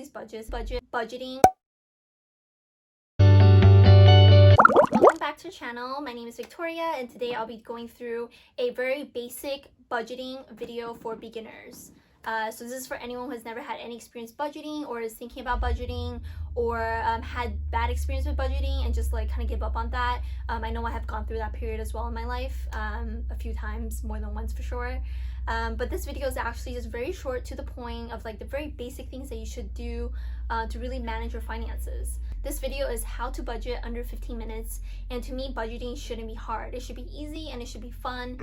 these budgeting. Welcome back to the channel. My name is Victoria, and today I'll be going through a very basic budgeting video for beginners. So this is for anyone who has never had any experience budgeting, or is thinking about budgeting, or had bad experience with budgeting and just like kind of give up on that. I know I have gone through that period as well in my life, a few times, more than once for sure. But this video is actually just very short, to the point, of like the very basic things that you should do to really manage your finances. This video is how to budget under 15 minutes, and to me, budgeting shouldn't be hard. It should be easy, and it should be fun.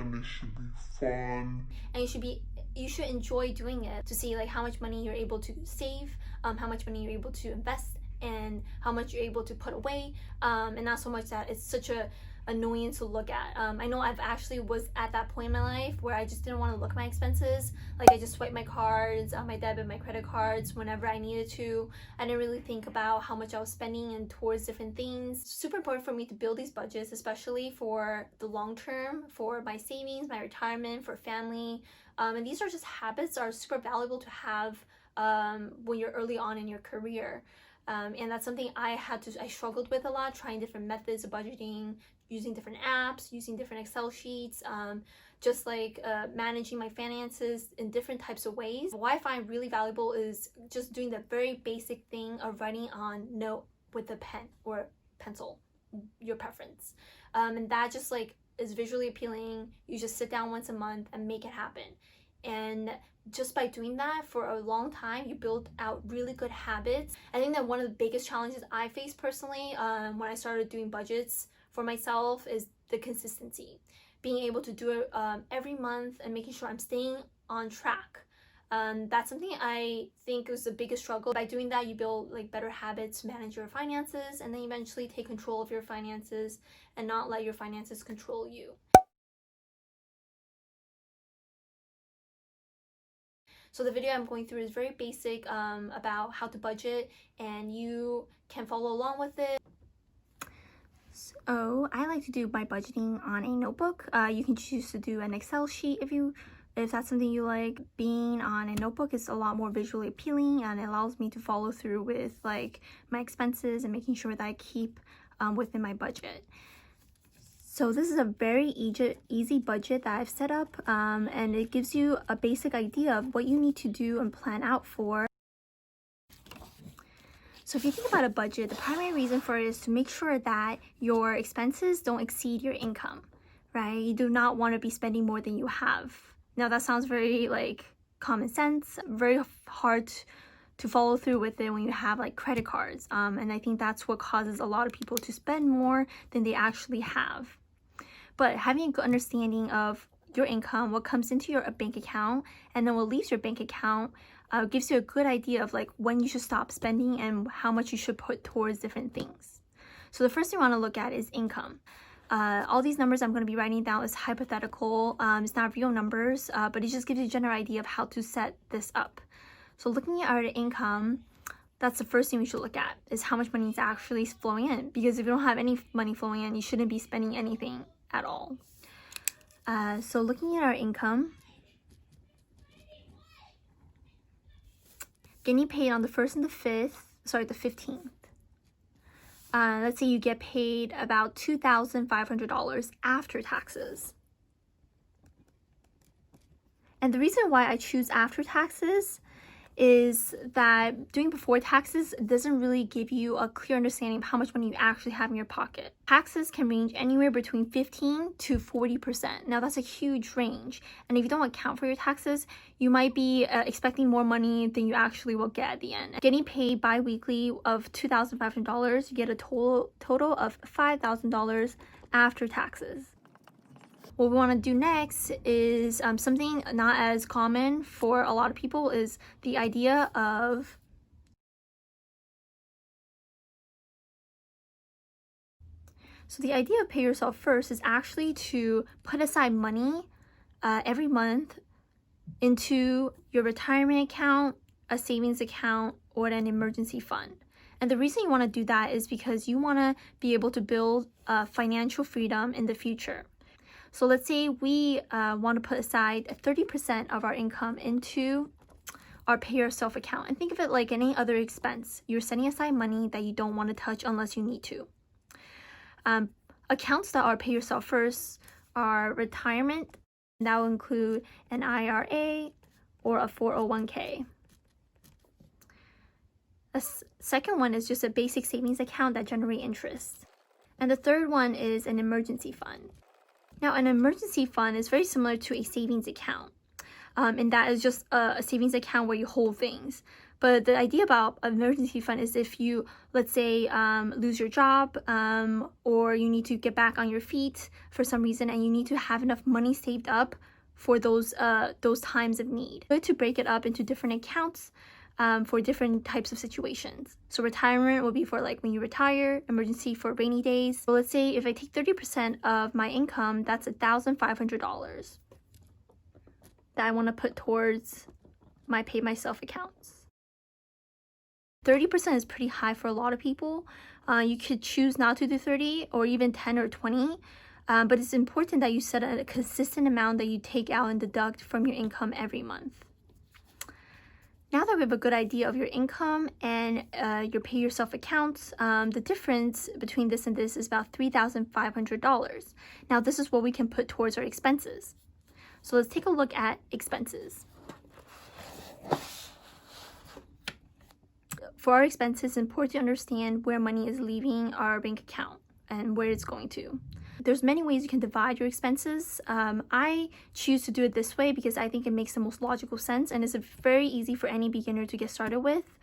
And you should enjoy doing it, to see like how much money you're able to save, how much money you're able to invest, and how much you're able to put away, and not so much that it's such a annoying to look at. I know I've actually was at that point in my life where I just didn't want to look at my expenses. Like, I just swiped my cards, my debit, my credit cards whenever I needed to. I didn't really think about how much I was spending and towards different things. It's super important for me to build these budgets, especially for the long term, for my savings, my retirement, for family. And these are just habits that are super valuable to have when you're early on in your career. And that's something I struggled with a lot, trying different methods of budgeting, using different apps, using different Excel sheets, just like managing my finances in different types of ways. What I find really valuable is just doing the very basic thing of writing on note with a pen or pencil, your preference. And that just like is visually appealing. You just sit down once a month and make it happen. And just by doing that for a long time, you build out really good habits. I think that one of the biggest challenges I faced personally when I started doing budgets for myself is the consistency. Being able to do it every month and making sure I'm staying on track. That's something I think was the biggest struggle. By doing that, you build like better habits to manage your finances, and then eventually take control of your finances and not let your finances control you. So the video I'm going through is very basic about how to budget, and you can follow along with it. So I like to do my budgeting on a notebook. You can choose to do an Excel sheet if that's something you like. Being on a notebook is a lot more visually appealing, and it allows me to follow through with like my expenses and making sure that I keep within my budget. So this is a very easy budget that I've set up, and it gives you a basic idea of what you need to do and plan out for. So if you think about a budget, the primary reason for it is to make sure that your expenses don't exceed your income, right? You do not want to be spending more than you have. Now that sounds very like common sense, very hard to follow through with it when you have like credit cards. And I think that's what causes a lot of people to spend more than they actually have. But having a good understanding of your income, what comes into your bank account, and then what leaves your bank account, gives you a good idea of like when you should stop spending and how much you should put towards different things. So the first thing you want to look at is income. All these numbers I'm going to be writing down is hypothetical. It's not real numbers, but it just gives you a general idea of how to set this up. So looking at our income, that's the first thing we should look at, is how much money is actually flowing in. Because if you don't have any money flowing in, you shouldn't be spending anything at all. So looking at our income, getting paid on the 1st and the 15th. Let's say you get paid about $2,500 after taxes. And the reason why I choose after taxes is that doing before taxes doesn't really give you a clear understanding of how much money you actually have in your pocket. Taxes can range anywhere between 15 to 40%. Now that's a huge range. And if you don't account for your taxes, you might be expecting more money than you actually will get at the end. Getting paid bi-weekly of $2,500, you get a total of $5,000 after taxes. What we want to do next is something not as common for a lot of people, is the idea of pay yourself first is actually to put aside money every month into your retirement account, a savings account, or an emergency fund. And the reason you want to do that is because you want to be able to build financial freedom in the future. So let's say we want to put aside 30% of our income into our pay yourself account. And think of it like any other expense. You're setting aside money that you don't want to touch unless you need to. Accounts that are pay yourself first are retirement. That will include an IRA or a 401k. A second one is just a basic savings account that generates interest. And the third one is an emergency fund. Now, an emergency fund is very similar to a savings account. And that is just a savings account where you hold things. But the idea about an emergency fund is if you, let's say, lose your job or you need to get back on your feet for some reason and you need to have enough money saved up for those times of need. Good to break it up into different accounts for different types of situations. So retirement will be for like when you retire, emergency for rainy days. So let's say if I take 30% of my income, that's $1,500 that I want to put towards my pay myself accounts. 30% is pretty high for a lot of people. You could choose not to do 30 or even 10 or 20, but it's important that you set a consistent amount that you take out and deduct from your income every month. Now that we have a good idea of your income and your pay yourself accounts, the difference between this and this is about $3,500. Now this is what we can put towards our expenses. So let's take a look at expenses. For our expenses, it's important to understand where money is leaving our bank account and where it's going to. There's many ways you can divide your expenses. I choose to do it this way because I think it makes the most logical sense and it's very easy for any beginner to get started with.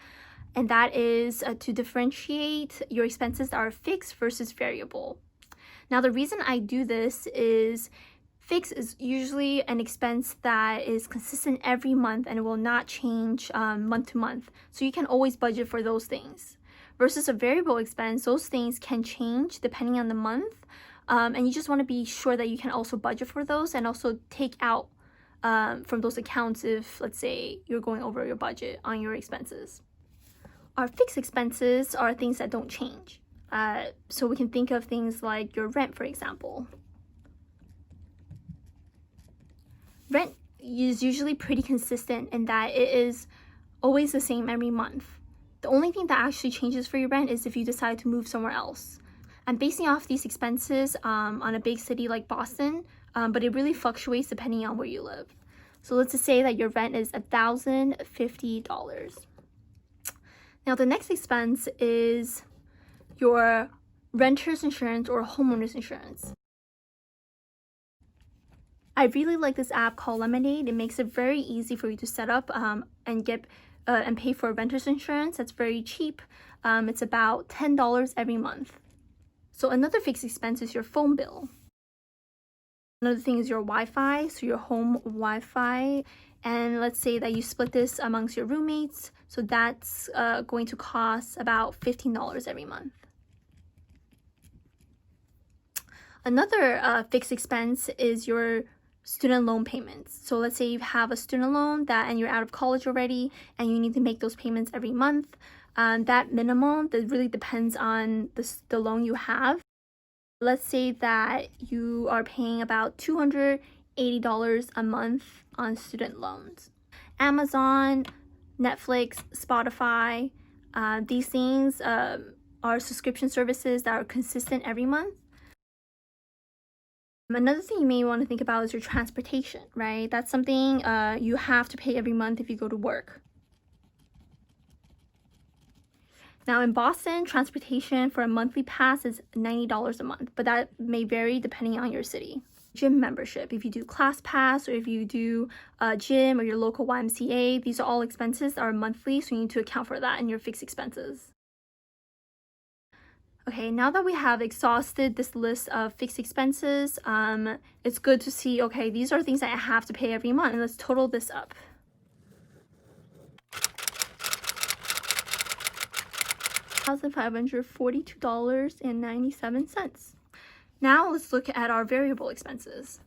And that is to differentiate your expenses that are fixed versus variable. Now, the reason I do this is fixed is usually an expense that is consistent every month and it will not change month to month. So you can always budget for those things. Versus a variable expense, those things can change depending on the month. And you just want to be sure that you can also budget for those and also take out from those accounts if, let's say, you're going over your budget on your expenses. Our fixed expenses are things that don't change. So we can think of things like your rent, for example. Rent is usually pretty consistent in that it is always the same every month. The only thing that actually changes for your rent is if you decide to move somewhere else. I'm basing off these expenses on a big city like Boston, but it really fluctuates depending on where you live. So let's just say that your rent is $1,050. Now the next expense is your renter's insurance or homeowner's insurance. I really like this app called Lemonade. It makes it very easy for you to set up and get and pay for renter's insurance. That's very cheap. It's about $10 every month. So another fixed expense is your phone bill. Another thing is your Wi-Fi, so your home Wi-Fi. And let's say that you split this amongst your roommates. So that's going to cost about $15 every month. Another fixed expense is your student loan payments. So let's say you have a student loan and you're out of college already and you need to make those payments every month. That minimum, that really depends on the loan you have. Let's say that you are paying about $280 a month on student loans. Amazon, Netflix, Spotify, these things are subscription services that are consistent every month. Another thing you may want to think about is your transportation, right? That's something you have to pay every month if you go to work. Now in Boston, transportation for a monthly pass is $90 a month, but that may vary depending on your city. Gym membership, if you do class pass or if you do a gym or your local YMCA, these are all expenses that are monthly, so you need to account for that in your fixed expenses. Okay, now that we have exhausted this list of fixed expenses, it's good to see, okay, these are things that I have to pay every month, and let's total this up. $1,542.97. Now let's look at our variable expenses.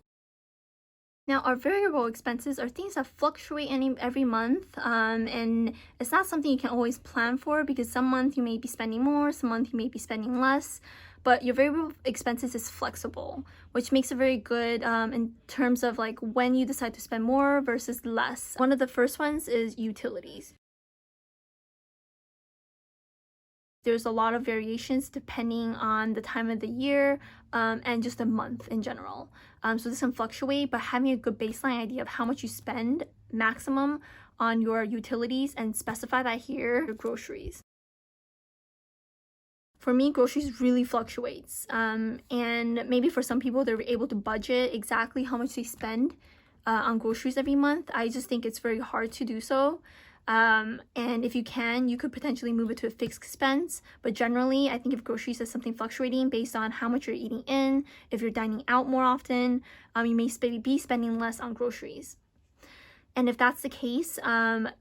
Now our variable expenses are things that fluctuate every month, and it's not something you can always plan for because some month you may be spending more, some month you may be spending less. but your variable expenses is flexible, which makes it very good in terms of like when you decide to spend more versus less. One of the first ones is utilities. There's a lot of variations depending on the time of the year and just the month in general. So this can fluctuate, but having a good baseline idea of how much you spend maximum on your utilities and specify that here, your groceries. For me, groceries really fluctuates. And maybe for some people, they're able to budget exactly how much they spend on groceries every month. I just think it's very hard to do so. And if you can, you could potentially move it to a fixed expense. But generally, I think if groceries is something fluctuating based on how much you're eating in, if you're dining out more often, you may be spending less on groceries. And if that's the case,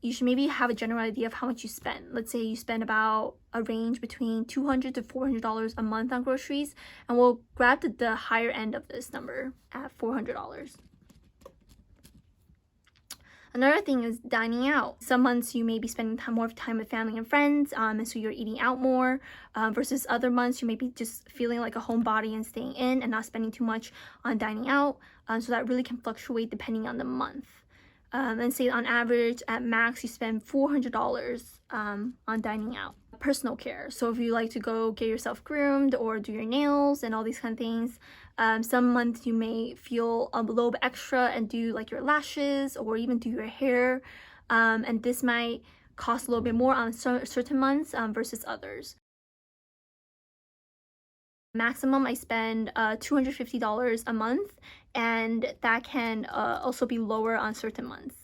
you should maybe have a general idea of how much you spend. Let's say you spend about a range between $200 to $400 a month on groceries, and we'll grab the higher end of this number at $400. Another thing is dining out. Some months you may be spending more time with family and friends, and so you're eating out more, versus other months you may be just feeling like a homebody and staying in and not spending too much on dining out. So that really can fluctuate depending on the month. And say on average, at max, you spend $400 on dining out. Personal care. So if you like to go get yourself groomed or do your nails and all these kind of things, some months you may feel a little bit extra and do like your lashes or even do your hair. And this might cost a little bit more on certain months versus others. Maximum, I spend $250 a month, and that can also be lower on certain months.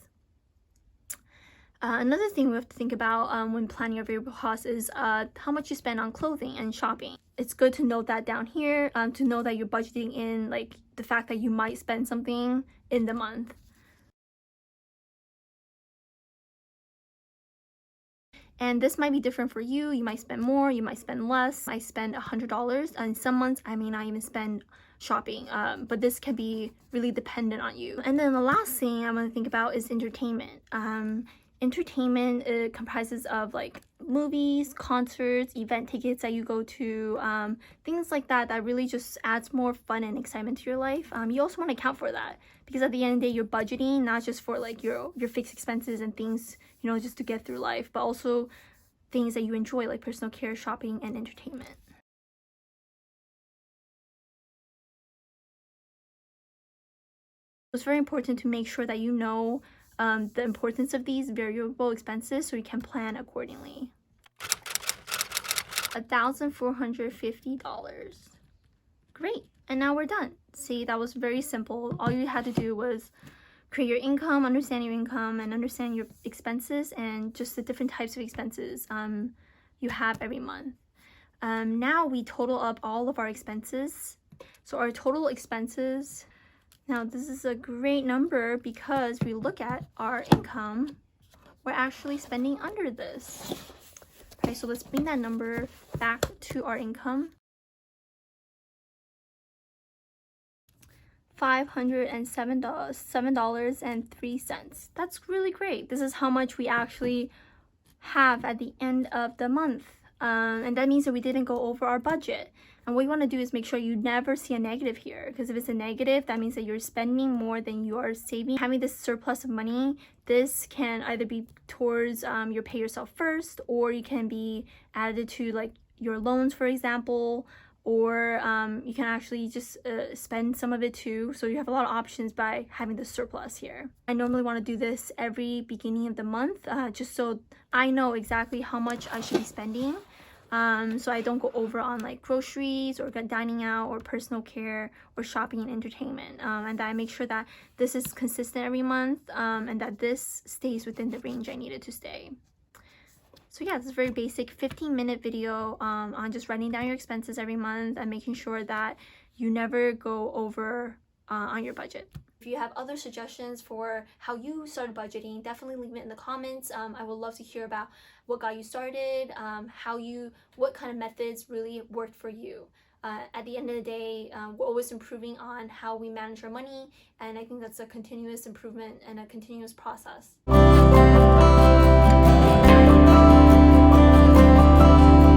Another thing we have to think about when planning your variable costs is how much you spend on clothing and shopping. It's good to note that down here to know that you're budgeting in like the fact that you might spend something in the month. And this might be different for you. You might spend more, you might spend less. I spend $100, and some months I may not even spend shopping, but this can be really dependent on you. And then the last thing I want to think about is entertainment. Entertainment comprises of like movies, concerts, event tickets that you go to, things like that really just adds more fun and excitement to your life. You also want to account for that, because at the end of the day, you're budgeting not just for like your fixed expenses and things, you know, just to get through life, but also things that you enjoy like personal care, shopping, and entertainment. It's very important to make sure that you know the importance of these variable expenses so you can plan accordingly. $1,450. Great, and now we're done. See, that was very simple. All you had to do was create your income, understand your income, and understand your expenses and just the different types of expenses you have every month. Now we total up all of our expenses. So our total expenses, now this is a great number because we look at our income, we're actually spending under this. Okay, so let's bring that number back to our income. $507.03. That's really great. This is how much we actually have at the end of the month. And that means that we didn't go over our budget. And what you want to do is make sure you never see a negative here, because if it's a negative, that means that you're spending more than you are saving. Having this surplus of money, this can either be towards your pay yourself first, or you can be added to like your loans, for example, or you can actually just spend some of it too. So you have a lot of options by having the surplus here. I normally want to do this every beginning of the month, just so I know exactly how much I should be spending. So I don't go over on like groceries or dining out or personal care or shopping and entertainment, and that I make sure that this is consistent every month, and that this stays within the range I needed to stay. So yeah, this is a very basic 15-minute video on just writing down your expenses every month and making sure that you never go over on your budget. If you have other suggestions for how you started budgeting, definitely leave it in the comments. I would love to hear about what got you started, what kind of methods really worked for you. At the end of the day, we're always improving on how we manage our money, and I think that's a continuous improvement and a continuous process.